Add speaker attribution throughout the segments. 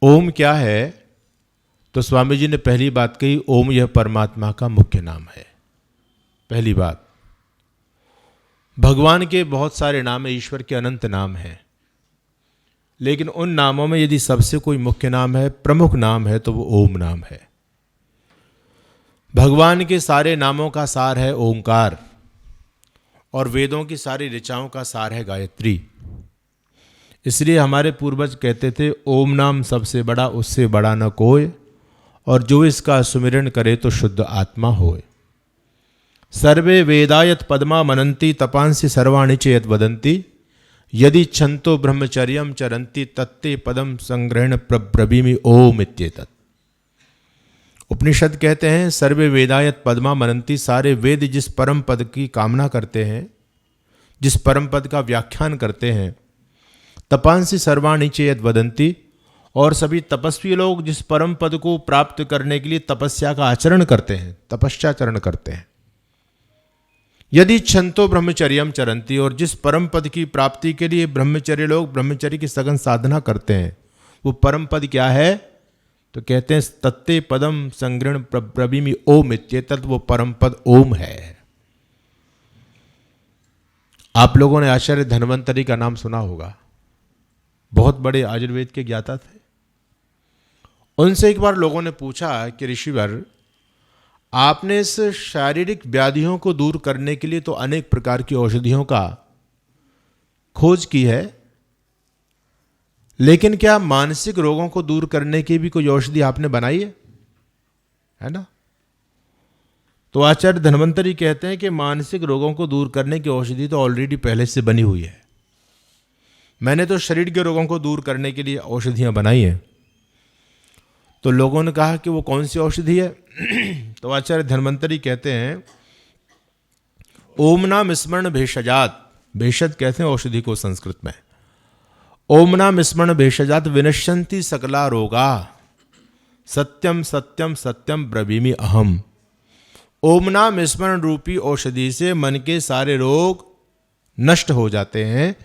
Speaker 1: ओम क्या है? तो स्वामी जी ने पहली बात कही, ओम यह परमात्मा का मुख्य नाम है। पहली बात, भगवान के बहुत सारे नाम है, ईश्वर के अनंत नाम हैं, लेकिन उन नामों में यदि सबसे कोई मुख्य नाम है, प्रमुख नाम है, तो वो ओम नाम है। भगवान के सारे नामों का सार है ओंकार, और वेदों की सारी ऋचाओं का सार है गायत्री। इसलिए हमारे पूर्वज कहते थे, ओम नाम सबसे बड़ा, उससे बड़ा न कोय, और जो इसका सुमिरन करे तो शुद्ध आत्मा होए। सर्वे वेदायत पद्मा मनंती तपांसी सर्वाणि चेत वदंती, यदि छंतो ब्रह्मचर्यम चरंती तत्ते पदम संग्रहण प्रब्रवीमि ओम इत्येतत्। उपनिषद कहते हैं, सर्वे वेदायत पद्मा मनंती, सारे वेद जिस परम पद की कामना करते हैं, जिस परम पद का व्याख्यान करते हैं, तपांसी सर्वाणि चेत वदंती, और सभी तपस्वी लोग जिस परम पद को प्राप्त करने के लिए तपस्या का आचरण करते हैं, तपस्याचरण करते हैं। यदि छंतो ब्रह्मचर्यम चरंती, और जिस परम पद की प्राप्ति के लिए ब्रह्मचर्य लोग ब्रह्मचर्य की सघन साधना करते हैं, वो परम पद क्या है? तो कहते हैं, तत्ते पदम संग्रहण प्रब्रवीमि ओम इत्येतत्, वो परम पद ओम है। आप लोगों ने आचार्य धन्वंतरि का नाम सुना होगा, बहुत बड़े आयुर्वेद के ज्ञाता थे। उनसे एक बार लोगों ने पूछा कि ऋषिवर, आपने इस शारीरिक व्याधियों को दूर करने के लिए तो अनेक प्रकार की औषधियों का खोज की है, लेकिन क्या मानसिक रोगों को दूर करने की भी कोई औषधि आपने बनाई है ना? तो आचार्य धन्वंतरि कहते हैं कि मानसिक रोगों को दूर करने की औषधि तो ऑलरेडी पहले से बनी हुई है। मैंने तो शरीर के रोगों को दूर करने के लिए औषधियां बनाई हैं। तो लोगों ने कहा कि वो कौन सी औषधि है? तो आचार्य धन्वंतरि कहते हैं, ओम नाम स्मरण भेषजात, भेषज कहते हैं औषधि को संस्कृत में। ओम नाम स्मरण भेषजात विनश्यन्ति सकला रोगा, सत्यम सत्यम सत्यम ब्रवीमि अहम। ओम नाम स्मरण रूपी औषधि से मन के सारे रोग नष्ट हो जाते हैं।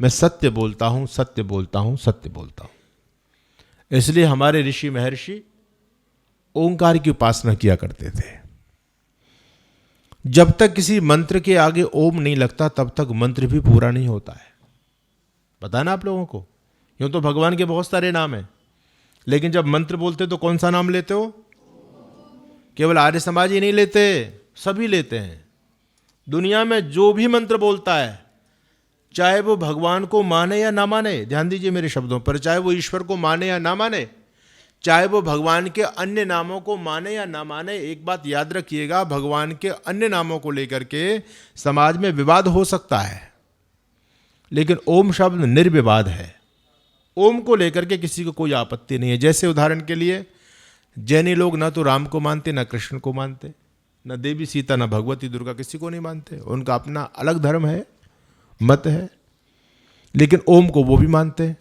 Speaker 1: मैं सत्य बोलता हूं, सत्य बोलता हूं, सत्य बोलता हूं। इसलिए हमारे ऋषि महर्षि ओंकार की उपासना किया करते थे। जब तक किसी मंत्र के आगे ओम नहीं लगता, तब तक मंत्र भी पूरा नहीं होता है। पता है ना आप लोगों को? यूं तो भगवान के बहुत सारे नाम हैं, लेकिन जब मंत्र बोलते तो कौन सा नाम लेते हो? केवल आर्य समाज ही नहीं लेते, सभी लेते हैं। दुनिया में जो भी मंत्र बोलता है, चाहे वो भगवान को माने या ना माने, ध्यान दीजिए मेरे शब्दों पर, चाहे वो ईश्वर को माने या ना माने, चाहे वो भगवान के अन्य नामों को माने या ना माने, एक बात याद रखिएगा, भगवान के अन्य नामों को लेकर के समाज में विवाद हो सकता है, लेकिन ओम शब्द निर्विवाद है। ओम को लेकर के किसी को कोई आपत्ति नहीं है। जैसे उदाहरण के लिए, जैनी लोग ना तो राम को मानते, ना कृष्ण को मानते, ना देवी सीता, ना भगवती दुर्गा, किसी को नहीं मानते। उनका अपना अलग धर्म है, मत है, लेकिन ओम को वो भी मानते हैं।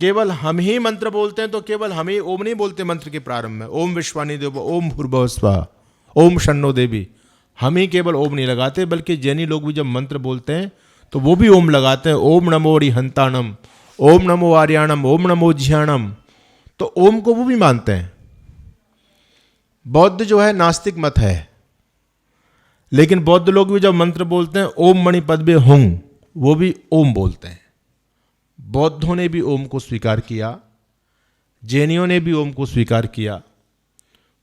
Speaker 1: केवल हम ही मंत्र बोलते हैं तो केवल हम ही ओम नहीं बोलते मंत्र के प्रारंभ में, ओम विश्वानि देव, ओम भूर्भुवः स्वः, ओम शन्नो देवी। हम ही केवल ओम नहीं लगाते, बल्कि जैनी लोग भी जब मंत्र बोलते हैं तो वो भी ओम लगाते हैं। ओम नमो रिहंताणम, ओम नमो आर्याणम, ओम नमो ज्ञानम। तो ओम को वो भी मानते हैं। बौद्ध जो है नास्तिक मत है, लेकिन बौद्ध लोग भी जब मंत्र बोलते हैं ओम मणि पद्मे हुंग, वो भी ओम बोलते हैं। बौद्धों ने भी ओम को स्वीकार किया, जैनियों ने भी ओम को स्वीकार किया,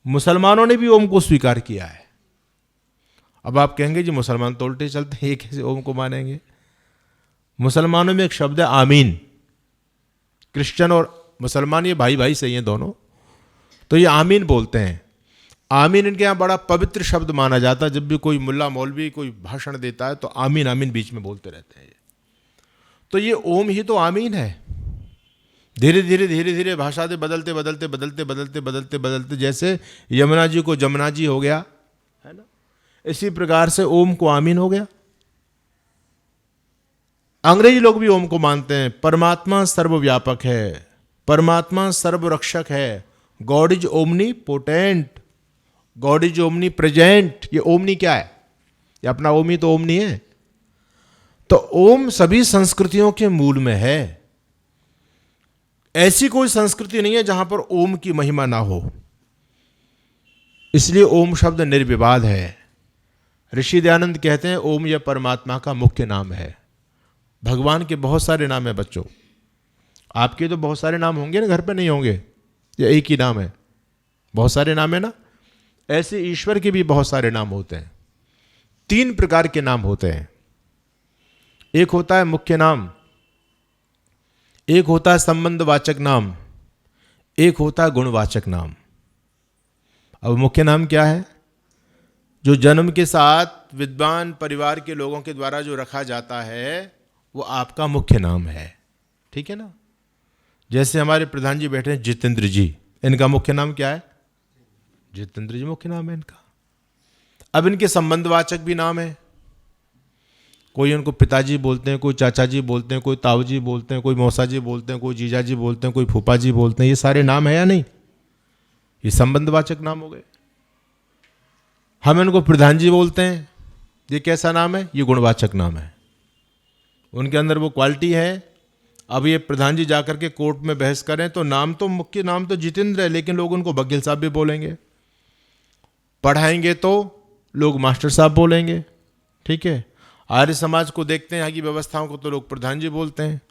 Speaker 1: मुसलमानों ने भी ओम को स्वीकार किया है। अब आप कहेंगे जी मुसलमान तो उल्टे चलते हैं, ये कैसे ओम को मानेंगे? मुसलमानों में एक शब्द है आमीन। क्रिश्चियन और मुसलमान ये भाई भाई सही हैं दोनों, तो ये आमीन बोलते हैं। आमीन इनके यहाँ बड़ा पवित्र शब्द माना जाता है। जब भी कोई मुल्ला मौलवी कोई भाषण देता है तो आमीन आमीन बीच में बोलते रहते हैं। तो ये ओम ही तो आमीन है। धीरे धीरे धीरे धीरे भाषा से बदलते बदलते बदलते बदलते बदलते बदलते, जैसे यमुना जी को जमुना जी हो गया है ना, इसी प्रकार से ओम को आमीन हो गया। अंग्रेजी लोग भी ओम को मानते हैं। परमात्मा सर्वव्यापक है, परमात्मा सर्वरक्षक है। God is omni potent, God is omni present. ये ओमनी क्या है? ये अपना ओम ही तो ओमनी है। तो ओम सभी संस्कृतियों के मूल में है। ऐसी कोई संस्कृति नहीं है जहां पर ओम की महिमा ना हो। इसलिए ओम शब्द निर्विवाद है। ऋषि दयानंद कहते हैं ओम यह परमात्मा का मुख्य नाम है। भगवान के बहुत सारे नाम हैं बच्चों। आपके तो बहुत सारे नाम होंगे ना, घर पे नहीं होंगे, या एक ही नाम है? बहुत सारे नाम है ना। ऐसे ईश्वर के भी बहुत सारे नाम होते हैं। 3 प्रकार के नाम होते हैं। एक होता है मुख्य नाम, एक होता है संबंधवाचक नाम, एक होता है गुणवाचक नाम। अब मुख्य नाम क्या है? जो जन्म के साथ विद्वान परिवार के लोगों के द्वारा जो रखा जाता है वो आपका मुख्य नाम है, ठीक है ना। जैसे हमारे प्रधान जी बैठे हैं जितेंद्र जी, इनका मुख्य नाम क्या है? जितेंद्र जी मुख्य नाम है इनका। अब इनके संबंधवाचक भी नाम है। कोई उनको पिताजी बोलते हैं, कोई चाचा जी बोलते हैं, कोई ताऊ जी बोलते हैं, कोई मौसा जी बोलते हैं, कोई जीजा जी बोलते हैं, कोई फूफा जी बोलते हैं। ये सारे नाम है या नहीं? ये संबंधवाचक नाम हो गए। हम इनको प्रधान जी बोलते हैं, ये कैसा नाम है? ये गुणवाचक नाम है। उनके अंदर वो क्वालिटी है। अब ये प्रधान जी जाकर के कोर्ट में बहस करें तो नाम तो मुख्य नाम तो जितेंद्र है, लेकिन लोग उनको वकील साहब भी बोलेंगे। पढ़ाएंगे तो लोग मास्टर साहब बोलेंगे, ठीक है। आर्य समाज को देखते हैं, यहाँ की व्यवस्थाओं को तो लोग प्रधान जी बोलते हैं,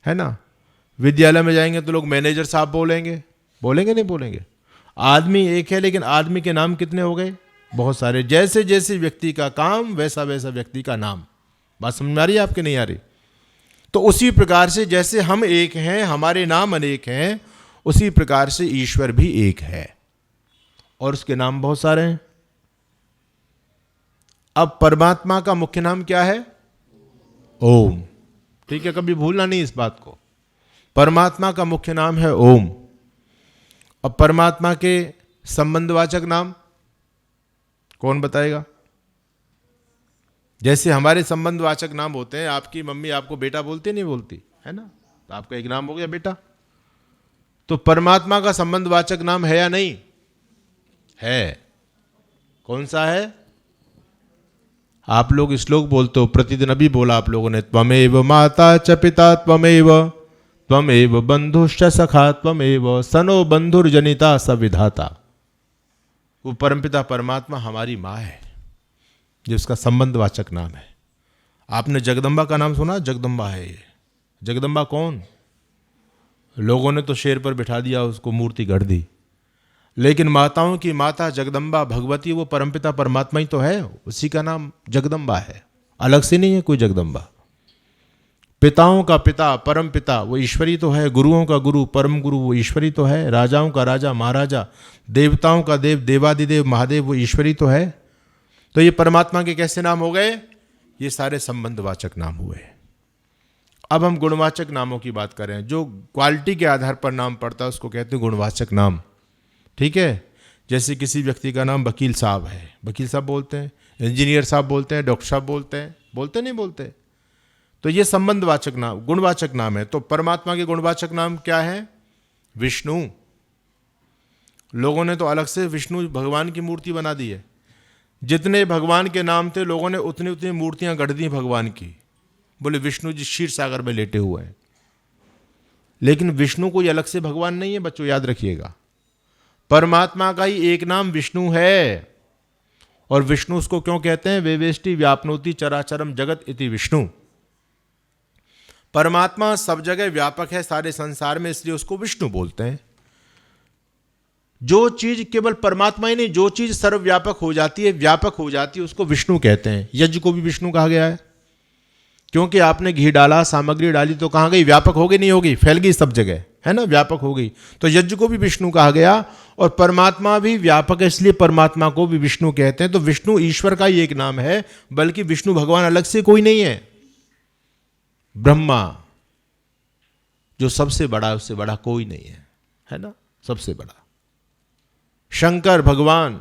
Speaker 1: है ना। विद्यालय में जाएंगे तो लोग मैनेजर साहब बोलेंगे, बोलेंगे नहीं बोलेंगे? आदमी एक है लेकिन आदमी के नाम कितने हो गए? बहुत सारे। जैसे जैसे व्यक्ति का काम वैसा वैसा व्यक्ति का नाम। बात समझ में आ रही है आपके? नहीं आ रही? तो उसी प्रकार से जैसे हम एक हैं, हमारे नाम अनेक हैं, उसी प्रकार से ईश्वर भी एक है और उसके नाम बहुत सारे हैं। अब परमात्मा का मुख्य नाम क्या है? ओम, ठीक है। कभी भूलना नहीं इस बात को। परमात्मा का मुख्य नाम है ओम। अब परमात्मा के संबंधवाचक नाम कौन बताएगा? जैसे हमारे संबंधवाचक नाम होते हैं, आपकी मम्मी आपको बेटा बोलती नहीं बोलती, है ना, तो आपका एक नाम हो गया बेटा। तो परमात्मा का संबंधवाचक नाम है या नहीं है? कौन सा है? आप लोग श्लोक बोलते हो, प्रतिदिन अभी बोला आप लोगों ने, त्वमेव माता च पिता त्वमेव बंधुश्च सखा त्वमेव सनो बंधुर्जनिता सविधाता। वो परमपिता परमात्मा हमारी माँ है, जिसका संबंधवाचक नाम है। आपने जगदम्बा का नाम सुना? जगदम्बा है ये। जगदम्बा कौन? लोगों ने तो शेर पर बिठा दिया, उसको मूर्ति गढ़ दी, लेकिन माताओं की माता जगदम्बा भगवती वो परमपिता परमात्मा ही तो है, उसी का नाम जगदम्बा है, अलग से नहीं है कोई जगदम्बा। पिताओं का पिता परम पिता वो ईश्वरी तो है, गुरुओं का गुरु परम गुरु वो ईश्वरी तो है, राजाओं का राजा महाराजा, देवताओं का देव देवादिदेव महादेव वो ईश्वरी तो है। तो ये परमात्मा के कैसे नाम हो गए? ये सारे संबंधवाचक नाम हुए। अब हम गुणवाचक नामों की बात करें। जो क्वालिटी के आधार पर नाम पड़ता है उसको कहते हैं गुणवाचक नाम, ठीक है। जैसे किसी व्यक्ति का नाम वकील साहब है, वकील साहब बोलते हैं, इंजीनियर साहब बोलते हैं, डॉक्टर साहब बोलते हैं, बोलते नहीं बोलते? तो ये संबंधवाचक नाम गुणवाचक नाम है। तो परमात्मा के गुणवाचक नाम क्या है? विष्णु। लोगों ने तो अलग से विष्णु भगवान की मूर्ति बना दी है। जितने भगवान के नाम थे लोगों ने उतनी उतनी मूर्तियां गढ़ दी भगवान की। बोले विष्णु जी क्षीर सागर में लेटे हुए हैं, लेकिन विष्णु कोई अलग से भगवान नहीं है बच्चों, याद रखिएगा। परमात्मा का ही एक नाम विष्णु है। और विष्णु उसको क्यों कहते हैं? वेवेष्टि व्यापनोति चराचरम जगत इति विष्णु। परमात्मा सब जगह व्यापक है सारे संसार में, इसलिए उसको विष्णु बोलते हैं। जो चीज केवल परमात्मा ही नहीं, जो चीज सर्वव्यापक हो जाती है, व्यापक हो जाती है, उसको विष्णु कहते हैं। यज्ञ को भी विष्णु कहा गया है, क्योंकि आपने घी डाला, सामग्री डाली तो कहाँ गई? व्यापक हो गई नहीं होगी? फैल गई सब जगह, है ना, व्यापक हो गई। तो यज्ञ को भी विष्णु कहा गया। और परमात्मा भी व्यापक है, इसलिए परमात्मा को भी विष्णु कहते हैं। तो विष्णु ईश्वर का ही एक नाम है, बल्कि विष्णु भगवान अलग से कोई नहीं है। ब्रह्मा जो सबसे बड़ा है, उससे बड़ा कोई नहीं है ना, सबसे बड़ा। शंकर भगवान,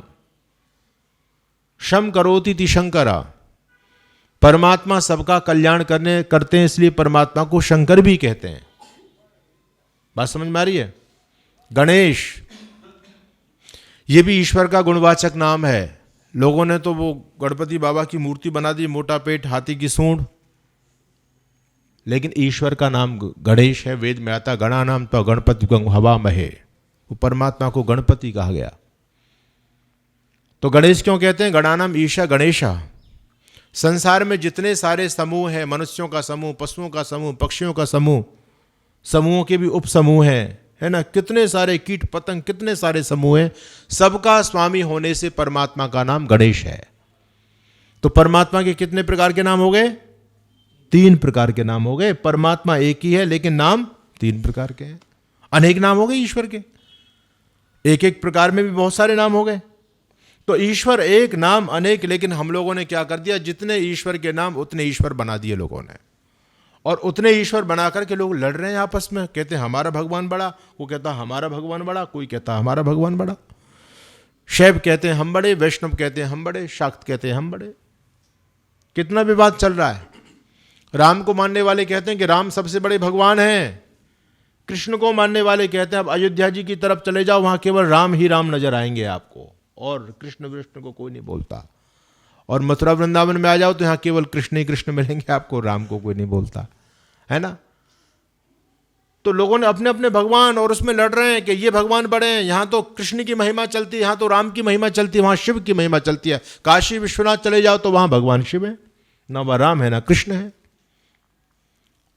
Speaker 1: शम करोति ति शंकरा। परमात्मा सबका कल्याण करते हैं, इसलिए परमात्मा को शंकर भी कहते हैं। बात समझ में आ रही है? गणेश, ये भी ईश्वर का गुणवाचक नाम है। लोगों ने तो वो गणपति बाबा की मूर्ति बना दी, मोटा पेट, हाथी की सूंड, लेकिन ईश्वर का नाम गणेश है। वेद में आता गणानाम तो गणपति हवा महे, वो परमात्मा को गणपति कहा गया। तो गणेश क्यों कहते हैं? गणानाम ईशा गणेशा। संसार में जितने सारे समूह हैं, मनुष्यों का समूह, पशुओं का समूह, पक्षियों का समूह, समूहों के भी उप समूह हैं, है ना, कितने सारे कीट पतंग, कितने सारे समूह हैं, सबका स्वामी होने से परमात्मा का नाम गणेश है। तो परमात्मा के कितने प्रकार के नाम हो गए? 3 प्रकार के नाम हो गए। परमात्मा एक ही है लेकिन नाम 3 प्रकार के हैं। अनेक नाम हो गए ईश्वर के, एक एक प्रकार में भी बहुत सारे नाम हो गए। तो ईश्वर एक, नाम अनेक, लेकिन हम लोगों ने क्या कर दिया, जितने ईश्वर के नाम उतने ईश्वर बना दिए लोगों ने, और उतने ईश्वर बना करके लोग लड़ रहे हैं आपस में। कहते हैं हमारा भगवान बड़ा, वो कहता हमारा भगवान बड़ा, कोई कहता हमारा भगवान बड़ा। शैव कहते हैं हम बड़े, वैष्णव कहते हैं हम बड़े, शाक्त कहते हैं हम बड़े। कितना विवाद चल रहा है। राम को मानने वाले कहते हैं कि राम सबसे बड़े भगवान हैं, कृष्ण को मानने वाले कहते हैं अब अयोध्या जी की तरफ चले जाओ, वहां केवल राम ही राम नजर आएंगे आपको, और कृष्ण विष्णु को कोई नहीं बोलता। और मथुरा वृंदावन में आ जाओ तो यहाँ केवल कृष्ण ही कृष्ण मिलेंगे आपको, राम को कोई नहीं बोलता, है ना। तो लोगों ने अपने अपने भगवान और उसमें लड़ रहे हैं कि ये भगवान बड़े हैं। यहाँ तो कृष्ण की महिमा चलती है, यहाँ तो राम की महिमा चलती है, वहाँ शिव की महिमा चलती है। काशी विश्वनाथ चले जाओ तो वहाँ भगवान शिव है, ना वह राम है ना कृष्ण है।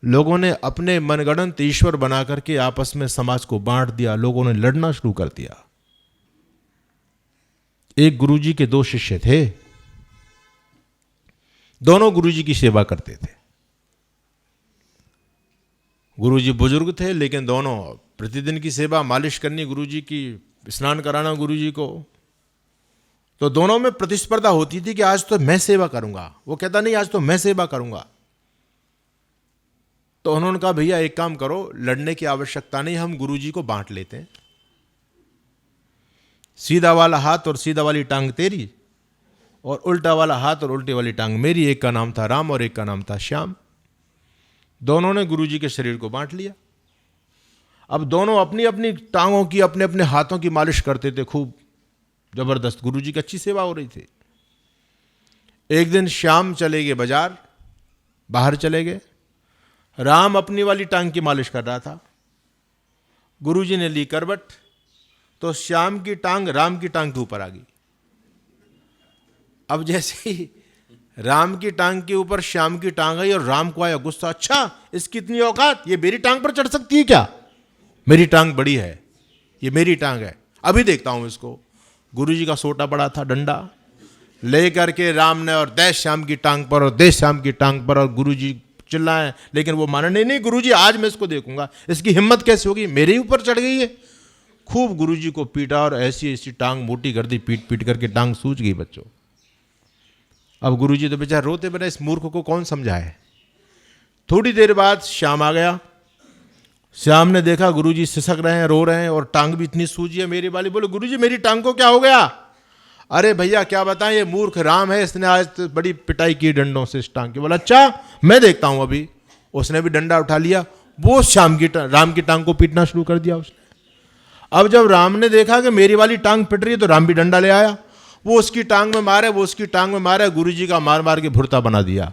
Speaker 1: लोगों ने अपने मनगढ़ंत ईश्वर बना करके आपस में समाज को बांट दिया, लोगों ने लड़ना शुरू कर दिया। एक गुरुजी के 2 शिष्य थे, दोनों गुरुजी की सेवा करते थे। गुरुजी बुजुर्ग थे लेकिन दोनों प्रतिदिन की सेवा, मालिश करनी गुरुजी की, स्नान कराना गुरुजी को। तो दोनों में प्रतिस्पर्धा होती थी कि आज तो मैं सेवा करूंगा, वो कहता नहीं आज तो मैं सेवा करूंगा। तो उन्होंने कहा भैया एक काम करो, लड़ने की आवश्यकता नहीं, हम गुरुजी को बांट लेते हैं। सीधा वाला हाथ और सीधा वाली टांग तेरी, और उल्टा वाला हाथ और उल्टी वाली टांग मेरी। एक का नाम था राम और एक का नाम था श्याम। दोनों ने गुरुजी के शरीर को बांट लिया। अब दोनों अपनी अपनी टांगों की, अपने अपने हाथों की मालिश करते थे खूब जबरदस्त। गुरुजी की अच्छी सेवा हो रही थी। एक दिन श्याम चले गए बाजार, बाहर चले गए, राम अपनी वाली टांग की मालिश कर रहा था। गुरुजी ने ली करवट, तो श्याम की टांग राम की टांग के ऊपर आ गई। अब जैसे ही राम की टांग के ऊपर श्याम की टांग आई और राम को आया गुस्सा, अच्छा इसकी इतनी औकात, ये मेरी टांग पर चढ़ सकती है क्या? मेरी टांग बड़ी है, ये मेरी टांग है, अभी देखता हूं इसको। गुरुजी का सोटा पड़ा था, डंडा ले करके राम ने और दे श्याम की टांग पर और दे श्याम की टांग पर, और गुरुजी चिल्लाए लेकिन वो माना नहीं, गुरुजी आज मैं इसको देखूंगा, इसकी हिम्मत कैसे होगी, मेरे ऊपर चढ़ गई है। खूब गुरुजी को पीटा और ऐसी ऐसी टांग मोटी कर दी, पीट पीट करके टांग सूज गई बच्चों। अब गुरुजी तो बेचारे रोते बने, इस मूर्ख को कौन समझाए। थोड़ी देर बाद श्याम आ गया। श्याम ने देखा गुरुजी सिसक रहे हैं, रो रहे हैं, और टांग भी इतनी सूजी है मेरी वाली। बोले गुरुजी मेरी टांग को क्या हो गया? अरे भैया क्या बताएं, ये मूर्ख राम है, इसने आज तो बड़ी पिटाई की डंडों से इस टांग की। बोला अच्छा मैं देखता हूं अभी। उसने भी डंडा उठा लिया, वो राम की टांग को पीटना शुरू कर दिया उसने। अब जब राम ने देखा कि मेरी वाली टांग पिट रही है तो राम भी डंडा ले आया, वो उसकी टांग में मारे, वो उसकी टांग में मारे, गुरुजी का मार मार के भुरता बना दिया।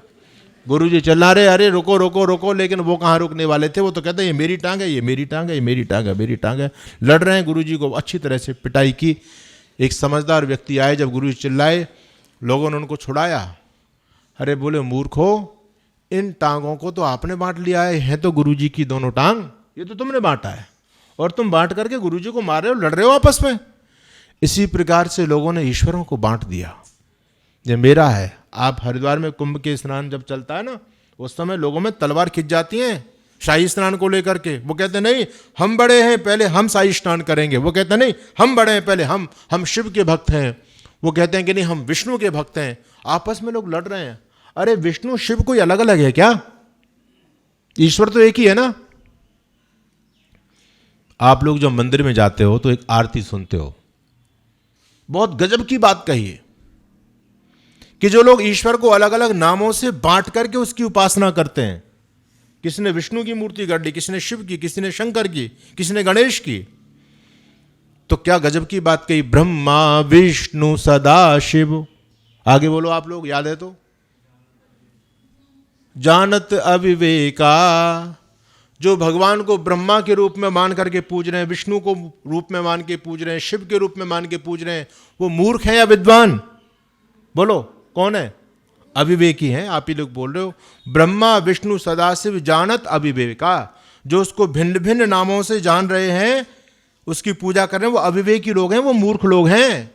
Speaker 1: गुरुजी चिल्ला रहे अरे रुको रुको रुको, लेकिन वो कहाँ रुकने वाले थे, वो तो कहते हैं ये मेरी टांग है, ये मेरी टांग है, ये मेरी टांग है, मेरी टांग है। लड़ रहे हैं। गुरुजी को अच्छी तरह से पिटाई की। एक समझदार व्यक्ति आए, जब गुरुजी चिल्लाए लोगों ने उनको छुड़ाया। अरे बोले मूर्खो, इन टांगों को तो आपने बांट लिया है तो गुरुजी की दोनों टांग, ये तो तुमने बांटा है, और तुम बांट करके गुरुजी को मार रहे हो, लड़ रहे हो आपस में। इसी प्रकार से लोगों ने ईश्वरों को बांट दिया। ये मेरा है। आप हरिद्वार में कुंभ के स्नान जब चलता है ना, उस समय लोगों में तलवार खिंच जाती हैं शाही स्नान को लेकर के। वो कहते हैं नहीं हम बड़े हैं, पहले हम शाही स्नान करेंगे। वो कहते हैं नहीं हम बड़े हैं, पहले हम शिव के भक्त हैं। वो कहते हैं कि नहीं हम विष्णु के भक्त हैं। आपस में लोग लड़ रहे हैं। अरे विष्णु शिव कोई अलग अलग है क्या? ईश्वर तो एक ही है ना। आप लोग जब मंदिर में जाते हो तो एक आरती सुनते हो, बहुत गजब की बात कही है कि जो लोग ईश्वर को अलग अलग नामों से बांट करके उसकी उपासना करते हैं, किसी ने विष्णु की मूर्ति गढ़ ली, किसी ने शिव की, किसी ने शंकर की, किसी ने गणेश की, तो क्या गजब की बात कही, ब्रह्मा विष्णु सदा शिव। आगे बोलो आप लोग, याद है तो। जानत अविवेका, जो भगवान को ब्रह्मा के रूप में मान करके पूज रहे हैं, विष्णु को रूप में मान के पूज रहे हैं, शिव के रूप में मान के पूज रहे हैं, वो मूर्ख हैं या विद्वान? बोलो कौन है? अविवेकी हैं। आप ही लोग बोल रहे हो। ब्रह्मा विष्णु सदाशिव जानत अविवेका, जो उसको भिन्न भिन्न नामों से जान रहे हैं, उसकी पूजा कर रहे हैं, वो अविवेकी लोग हैं, वो मूर्ख लोग हैं।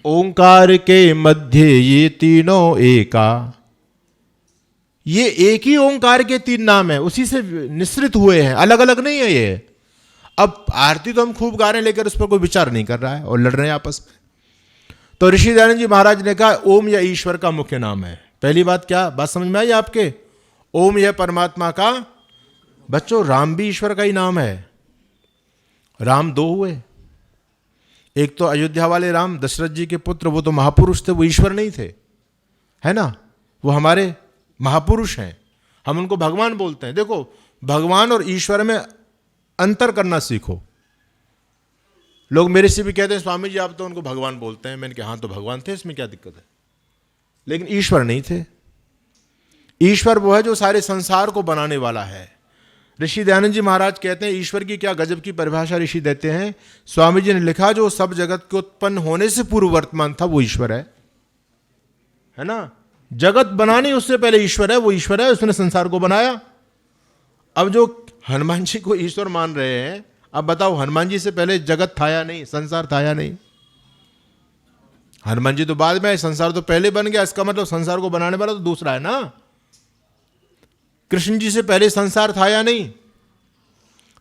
Speaker 1: ओंकार के मध्य ये तीनों एका, ये एक ही ओंकार के तीन नाम है, उसी से निश्रित हुए हैं, अलग अलग नहीं है ये। अब आरती तो हम खूब गा रहे हैं, लेकर उस पर कोई विचार नहीं कर रहा है और लड़ रहे हैं आपस में। तो ऋषि दयानंद जी महाराज ने कहा ओम यह ईश्वर का मुख्य नाम है। पहली बात, क्या बात समझ में आई आपके? ओम यह परमात्मा का, बच्चों राम भी ईश्वर का ही नाम है। राम दो हुए, एक तो अयोध्या वाले राम दशरथ जी के पुत्र, वो तो महापुरुष थे, वो ईश्वर नहीं थे, है ना, वो हमारे महापुरुष हैं, हम उनको भगवान बोलते हैं। देखो भगवान और ईश्वर में अंतर करना सीखो। लोग मेरे से भी कहते हैं स्वामी जी आप तो उनको भगवान बोलते हैं। मैंने कहा हाँ तो भगवान थे, इसमें क्या दिक्कत है, लेकिन ईश्वर नहीं थे। ईश्वर वो है जो सारे संसार को बनाने वाला है। ऋषि दयानंद जी महाराज कहते हैं ईश्वर की क्या गजब की परिभाषा ऋषि देते हैं। स्वामी जी ने लिखा जो सब जगत के उत्पन्न होने से पूर्व वर्तमान था वो ईश्वर है ना। जगत बनानी उससे पहले ईश्वर है, वो ईश्वर है, उसने संसार को बनाया। अब जो हनुमान जी को ईश्वर मान रहे हैं, अब बताओ हनुमान जी से पहले जगत था या नहीं, संसार था या नहीं? हनुमान जी तो बाद में, संसार तो पहले बन गया, इसका मतलब संसार को बनाने वाला तो दूसरा है ना। कृष्ण जी से पहले संसार था या नहीं?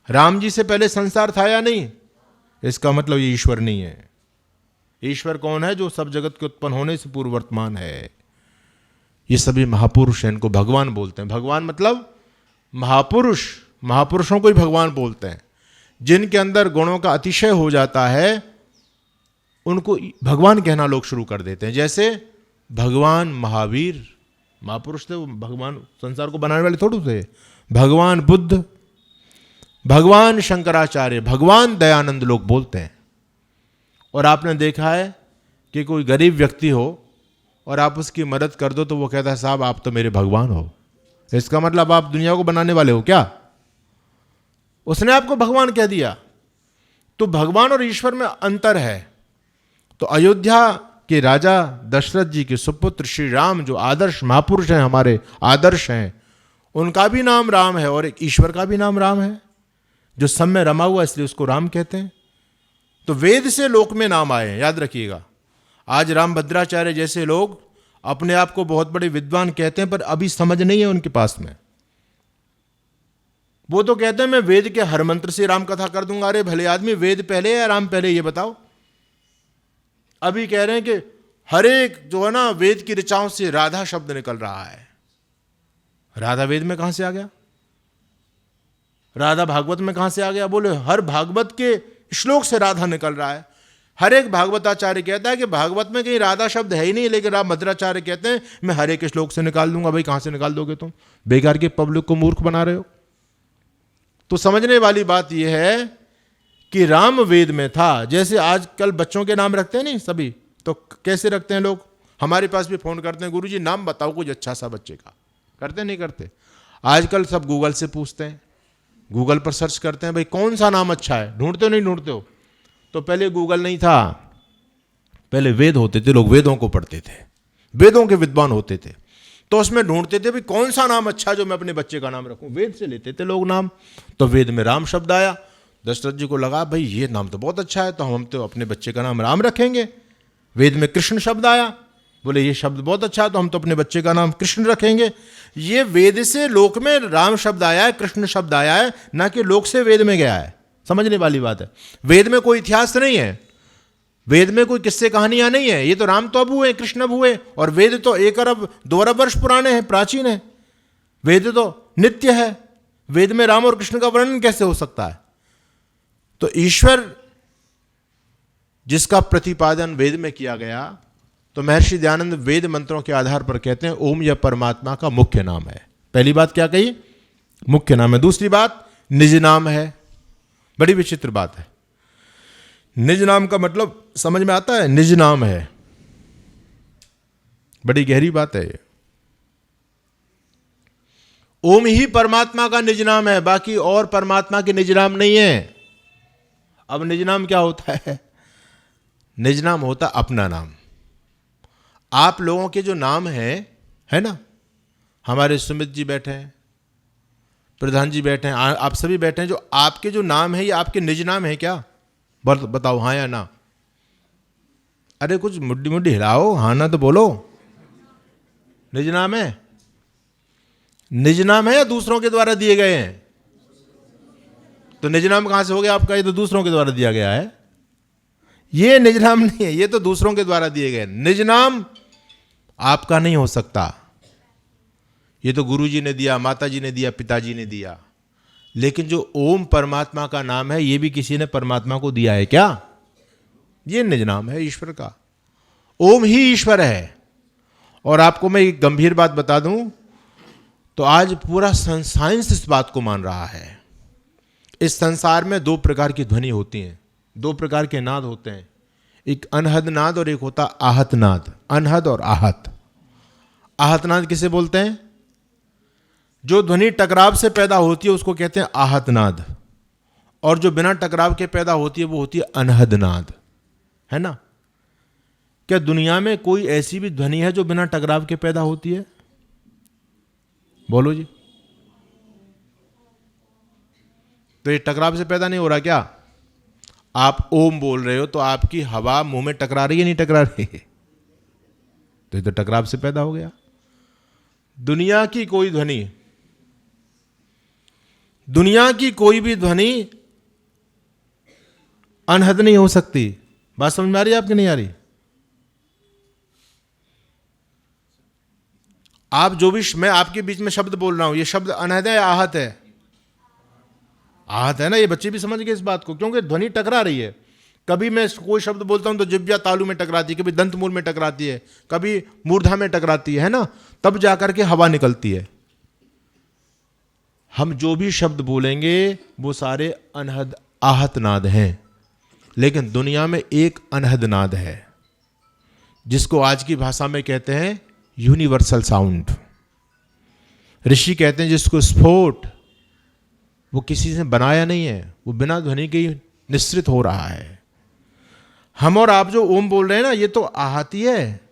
Speaker 1: राम जी से पहले संसार था या नहीं? इसका मतलब ये ईश्वर नहीं है। ईश्वर कौन है? जो सब जगत के उत्पन्न होने से पूर्व वर्तमान है। ये सभी महापुरुष हैं, इनको भगवान बोलते हैं। भगवान मतलब महापुरुष, महापुरुषों को ही भगवान बोलते हैं। जिनके अंदर गुणों का अतिशय हो जाता है उनको भगवान कहना लोग शुरू कर देते हैं। जैसे भगवान महावीर महापुरुष थे, वो भगवान संसार को बनाने वाले थोड़े थे। भगवान बुद्ध, भगवान शंकराचार्य, भगवान दयानंद लोग बोलते हैं। और आपने देखा है कि कोई गरीब व्यक्ति हो और आप उसकी मदद कर दो तो वो कहता है साहब आप तो मेरे भगवान हो। इसका मतलब आप दुनिया को बनाने वाले हो क्या? उसने आपको भगवान कह दिया। तो भगवान और ईश्वर में अंतर है। तो अयोध्या के राजा दशरथ जी के सुपुत्र श्री राम जो आदर्श महापुरुष हैं, हमारे आदर्श हैं, उनका भी नाम राम है और एक ईश्वर का भी नाम राम है, जो सब में रमा हुआ इसलिए उसको राम कहते हैं। तो वेद से लोक में नाम आए हैं, याद रखिएगा। आज रामभद्राचार्य जैसे लोग अपने आप को बहुत बड़े विद्वान कहते हैं, पर अभी समझ नहीं है उनके पास में। वो तो कहते हैं मैं वेद के हर मंत्र से राम कथा कर दूंगा। अरे भले आदमी, वेद पहले या राम पहले, ये बताओ। अभी कह रहे हैं कि हर एक जो है ना वेद की ऋचाओं से राधा शब्द निकल रहा है। राधा वेद में कहां से आ गया? राधा भागवत में कहां से आ गया? बोले हर भागवत के श्लोक से राधा निकल रहा है। हर एक भागवताचार्य कहता है कि भागवत में कहीं राधा शब्द है ही नहीं, लेकिन रामभद्राचार्य कहते हैं मैं हर एक श्लोक से निकाल दूंगा। भाई कहां से निकाल दोगे तुम? बेकार के पब्लिक को मूर्ख बना रहे हो। तो समझने वाली बात यह है कि राम वेद में था। जैसे आजकल बच्चों के नाम रखते हैं नहीं सभी, तो कैसे रखते हैं लोग? हमारे पास भी फोन करते हैं गुरुजी नाम बताओ कुछ अच्छा सा बच्चे का। करते नहीं करते? आजकल सब गूगल से पूछते हैं, गूगल पर सर्च करते हैं भाई कौन सा नाम अच्छा है। ढूंढते हो नहीं ढूंढते हो? तो पहले गूगल नहीं था, पहले वेद होते थे, लोग वेदों को पढ़ते थे, वेदों के विद्वान होते थे। तो उसमें ढूंढते थे भाई कौन सा नाम अच्छा जो मैं अपने बच्चे का नाम रखूं। वेद से लेते थे लोग नाम। तो वेद में राम शब्द आया। दशरथ जी को लगा भाई ये नाम तो बहुत अच्छा है, तो हम तो अपने बच्चे का नाम राम रखेंगे। वेद में कृष्ण शब्द आया, बोले ये शब्द बहुत अच्छा है, तो हम तो अपने बच्चे का नाम कृष्ण रखेंगे। ये वेद से लोक में राम शब्द आया है, कृष्ण शब्द आया है, ना कि लोक से वेद में गया है। समझने वाली बात है। वेद में कोई इतिहास नहीं है, वेद में कोई किस्से कहानियां नहीं है। ये तो राम तो अब हुए, कृष्ण अब हुए, और वेद तो 1 अरब 2 अरब वर्ष पुराने हैं, प्राचीन है। वेद तो नित्य है। वेद में राम और कृष्ण का वर्णन कैसे हो सकता है? तो ईश्वर जिसका प्रतिपादन वेद में किया गया, तो महर्षि दयानंद वेद मंत्रों के आधार पर कहते हैं ओम यह परमात्मा का मुख्य नाम है। पहली बात क्या कही? मुख्य नाम है। दूसरी बात निज नाम है। बड़ी विचित्र बात है। निज नाम का मतलब समझ में आता है? निज नाम है, बड़ी गहरी बात है ये। ओम ही परमात्मा का निज नाम है, बाकी और परमात्मा के निज नाम नहीं है। अब निज नाम क्या होता है? निज नाम होता अपना नाम। आप लोगों के जो नाम हैं, है ना, हमारे सुमित जी बैठे हैं, प्रधान जी बैठे हैं, आप सभी बैठे हैं, जो आपके जो नाम है ये आपके निज नाम है क्या? बताओ हाँ या ना। अरे कुछ मुड्डी मुड्डी हिलाओ, हाँ ना तो बोलो। निज नाम है? निज नाम है या दूसरों के द्वारा दिए गए हैं? तो निज नाम कहां से हो गया आपका? ये तो दूसरों के द्वारा दिया गया है। ये निज नाम नहीं है, ये तो दूसरों के द्वारा दिए गए। निज नाम आपका नहीं हो सकता। ये तो गुरु जी ने दिया, माता जी ने दिया, पिताजी ने दिया। लेकिन जो ओम परमात्मा का नाम है, ये भी किसी ने परमात्मा को दिया है क्या? ये निज नाम है ईश्वर का। ओम ही ईश्वर है। और आपको मैं एक गंभीर बात बता दूं, तो आज पूरा साइंस इस बात को मान रहा है। इस संसार में दो प्रकार की ध्वनि होती हैं, दो प्रकार के नाद होते हैं। एक अनहद नाद और एक होता आहत नाद। अनहद और आहत। आहत नाद किसे बोलते हैं? जो ध्वनि टकराव से पैदा होती है उसको कहते हैं आहत नाद, और जो बिना टकराव के पैदा होती है वो होती है अनहद नाद, है ना। क्या दुनिया में कोई ऐसी भी ध्वनि है जो बिना टकराव के पैदा होती है? बोलो जी। तो ये टकराव से पैदा नहीं हो रहा क्या? आप ओम बोल रहे हो तो आपकी हवा मुंह में टकरा रही है, नहीं टकरा रही है? तो ये तो टकराव से पैदा हो गया। दुनिया की कोई ध्वनि, दुनिया की कोई भी ध्वनि अनहद नहीं हो सकती। बात समझ में आ रही है आपकी? नहीं आ रही? आप जो भी, मैं आपके बीच में शब्द बोल रहा हूं, ये शब्द अनहद है या आहत है? आहत है ना। ये बच्चे भी समझ गए इस बात को, क्योंकि ध्वनि टकरा रही है। कभी मैं कोई शब्द बोलता हूं तो जिब्या तालू में टकराती है, कभी दंतमूल में टकराती है, कभी मूर्धा में टकराती है ना, तब जाकर के हवा निकलती है। हम जो भी शब्द बोलेंगे वो सारे अनहद आहत नाद हैं। लेकिन दुनिया में एक अनहद नाद है जिसको आज की भाषा में कहते हैं यूनिवर्सल साउंड। ऋषि कहते हैं जिसको स्फोट, वो किसी से बनाया नहीं है, वो बिना ध्वनि के निश्रित हो रहा है। हम और आप जो ओम बोल रहे हैं ना, ये तो आहती है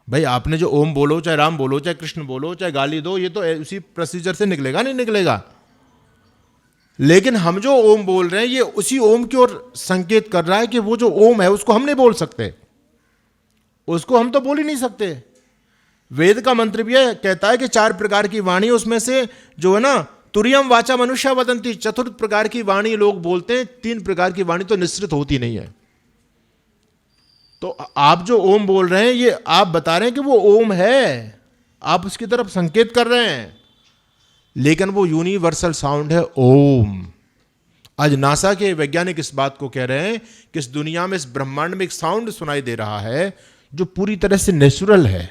Speaker 1: भाई। आपने जो ओम बोलो, चाहे राम बोलो, चाहे कृष्ण बोलो, चाहे गाली दो, ये तो उसी प्रोसीजर से निकलेगा, नहीं निकलेगा। लेकिन हम जो ओम बोल रहे हैं ये उसी ओम की ओर संकेत कर रहा है कि वो जो ओम है उसको हम नहीं बोल सकते, उसको हम तो बोल ही नहीं सकते। वेद का मंत्र भी कहता है कि 4 प्रकार की वाणी, उसमें से जो है ना तुरियम वाचा मनुष्य वदंती, चतुर्थ प्रकार की वाणी लोग बोलते हैं, 3 प्रकार की वाणी तो निश्रित होती नहीं है। तो आप जो ओम बोल रहे हैं ये आप बता रहे हैं कि वो ओम है, आप उसकी तरफ संकेत कर रहे हैं, लेकिन वो यूनिवर्सल साउंड है ओम। आज नासा के वैज्ञानिक इस बात को कह रहे हैं कि इस दुनिया में, इस ब्रह्मांड में एक साउंड सुनाई दे रहा है जो पूरी तरह से नेचुरल है।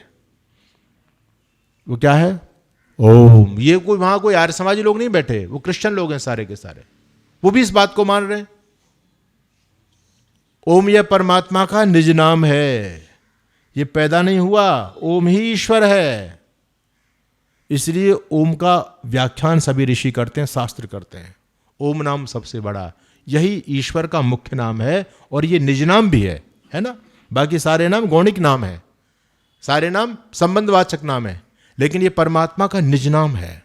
Speaker 1: वो क्या है? ओम। ये कोई वहां कोई आर्य समाजी लोग नहीं बैठे, वो क्रिश्चियन लोग हैं सारे के सारे, वो भी इस बात को मान रहे हैं। ओम यह परमात्मा का निज नाम है, ये पैदा नहीं हुआ, ओम ही ईश्वर है। इसलिए ओम का व्याख्यान सभी ऋषि करते हैं, शास्त्र करते हैं। ओम नाम सबसे बड़ा, यही ईश्वर का मुख्य नाम है, और ये निज नाम भी है ना। बाकी सारे नाम गौणिक नाम है, सारे नाम संबंधवाचक नाम है, लेकिन ये परमात्मा का निज नाम है,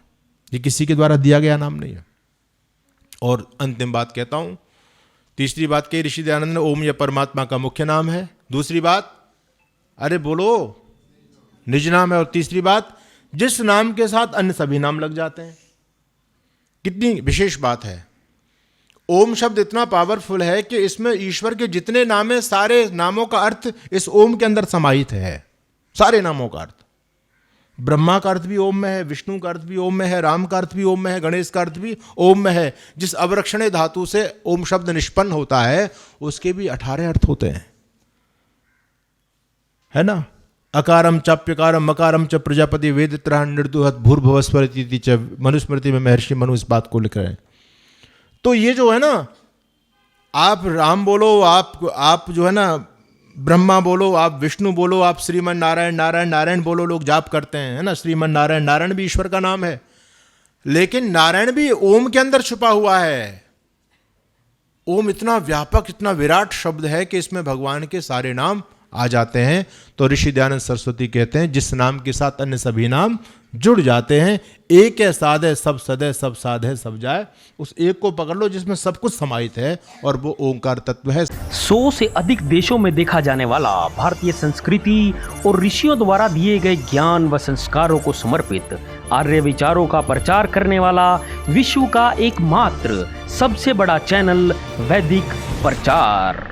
Speaker 1: ये किसी के द्वारा दिया गया नाम नहीं है। और अंतिम बात कहता हूं, तीसरी बात कही ऋषि दयानंद ने, ओम यह परमात्मा का मुख्य नाम है। दूसरी बात, अरे बोलो, निज नाम है। और तीसरी बात, जिस नाम के साथ अन्य सभी नाम लग जाते हैं। कितनी विशेष बात है। ओम शब्द इतना पावरफुल है कि इसमें ईश्वर के जितने नाम हैं, सारे नामों का अर्थ इस ओम के अंदर समाहित है। सारे नामों का अर्थ, ब्रह्मा का अर्थ भी ओम में है, विष्णु का अर्थ भी ओम में है, राम का अर्थ भी ओम में है, गणेश का अर्थ भी ओम में है। जिस अवरक्षणे धातु से ओम शब्द निष्पन्न होता है उसके भी 18 अर्थ होते हैं, है ना। अकारम च प्यकारम मकारम च प्रजापति वेदित्रः निर्दुहत भूर्भुवस्वरिति च, मनुस्मृति में महर्षि मनु इस बात को लिख रहे हैं। तो ये जो है ना, आप राम बोलो, आप जो है ना ब्रह्मा बोलो, आप विष्णु बोलो, आप श्रीमन नारायण नारायण नारायण बोलो, लोग जाप करते हैं, है ना। श्रीमन नारायण नारायण भी ईश्वर का नाम है, लेकिन नारायण भी ओम के अंदर छुपा हुआ है। ओम इतना व्यापक, इतना विराट शब्द है कि इसमें भगवान के सारे नाम आ जाते हैं। तो ऋषि दयानंद सरस्वती कहते हैं, जिस नाम के साथ अन्य सभी नाम जुड़ जाते हैं, एक है साध है सब सद है, सब साध है सब जाए, उस एक को पकड़ लो जिसमें सब कुछ समाहित है, और वो ओंकार तत्व है।
Speaker 2: 100 से अधिक देशों में देखा जाने वाला भारतीय संस्कृति और ऋषियों द्वारा दिए गए ज्ञान व संस्कारों को समर्पित आर्य विचारों का प्रचार करने वाला विश्व का एकमात्र सबसे बड़ा चैनल वैदिक प्रचार।